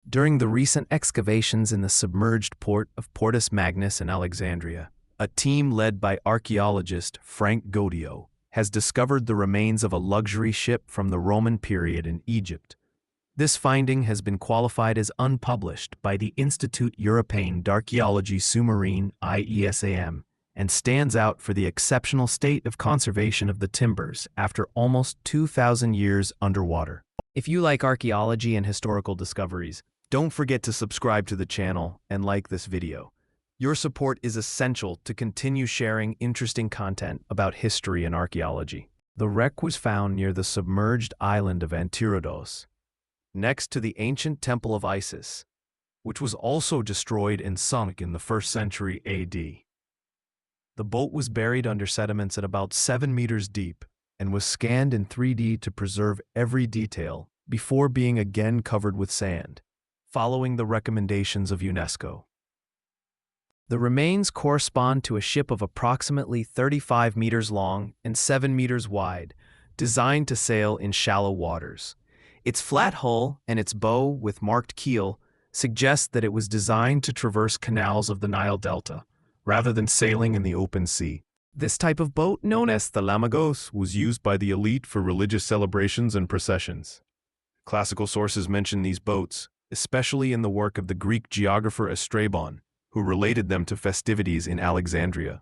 During the recent excavations in the submerged port of Portus Magnus in Alexandria, a team led by archaeologist Frank Godio has discovered the remains of a luxury ship from the Roman period in Egypt. This finding has been qualified as unpublished by the Institut Européen d'Archéologie Sous-Marine (IESAM) and stands out for the exceptional state of conservation of the timbers after almost 2,000 years underwater. If you like archaeology and historical discoveries, don't forget to subscribe to the channel and like this video. Your support is essential to continue sharing interesting content about history and archaeology. The wreck was found near the submerged island of Antirodos, next to the ancient temple of Isis, which was also destroyed and sunk in the 1st century AD. The boat was buried under sediments at about 7 meters deep and was scanned in 3D to preserve every detail before being again covered with sand, following the recommendations of UNESCO. The remains correspond to a ship of approximately 35 meters long and 7 meters wide, designed to sail in shallow waters. Its flat hull and its bow with marked keel suggest that it was designed to traverse canals of the Nile Delta, rather than sailing in the open sea. This type of boat, known as thalamagos, was used by the elite for religious celebrations and processions. Classical sources mention these boats, especially in the work of the Greek geographer Strabon, who related them to festivities in Alexandria.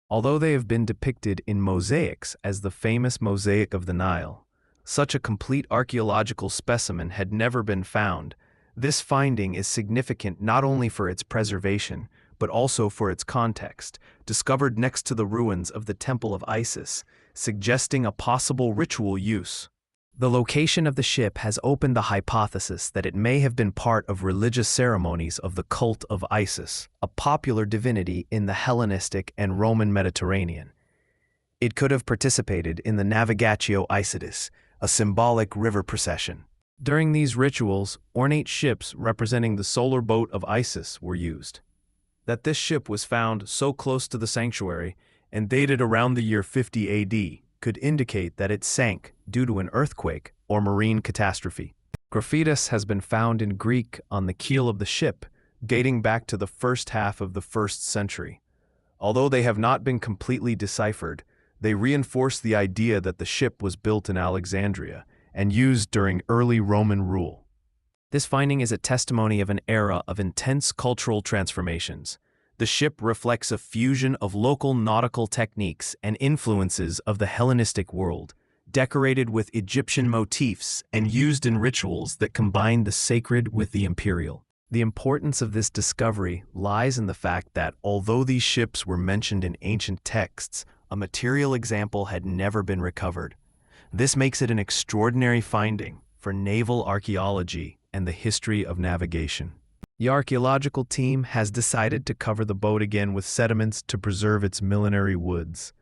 Although they have been depicted in mosaics as the famous Mosaic of the Nile, such a complete archaeological specimen had never been found. This finding is significant not only for its preservation, but also for its context, discovered next to the ruins of the Temple of Isis, suggesting a possible ritual use. The location of the ship has opened the hypothesis that it may have been part of religious ceremonies of the cult of Isis, a popular divinity in the Hellenistic and Roman Mediterranean. It could have participated in the Navigatio Isidis, a symbolic river procession. During these rituals, ornate ships representing the solar boat of Isis were used. That this ship was found so close to the sanctuary and dated around the year 50 AD could indicate that it sank due to an earthquake or marine catastrophe. Graffitis has been found in Greek on the keel of the ship, dating back to the first half of the 1st century. Although they have not been completely deciphered, they reinforce the idea that the ship was built in Alexandria and used during early Roman rule. This finding is a testimony of an era of intense cultural transformations. The ship reflects a fusion of local nautical techniques and influences of the Hellenistic world, decorated with Egyptian motifs and used in rituals that combine the sacred with the imperial. The importance of this discovery lies in the fact that, although these ships were mentioned in ancient texts, a material example had never been recovered. This makes it an extraordinary finding for naval archaeology and the history of navigation. The archaeological team has decided to cover the boat again with sediments to preserve its millenary woods.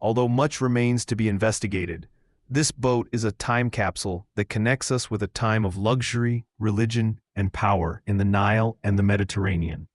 Although much remains to be investigated, this boat is a time capsule that connects us with a time of luxury, religion, and power in the Nile and the Mediterranean.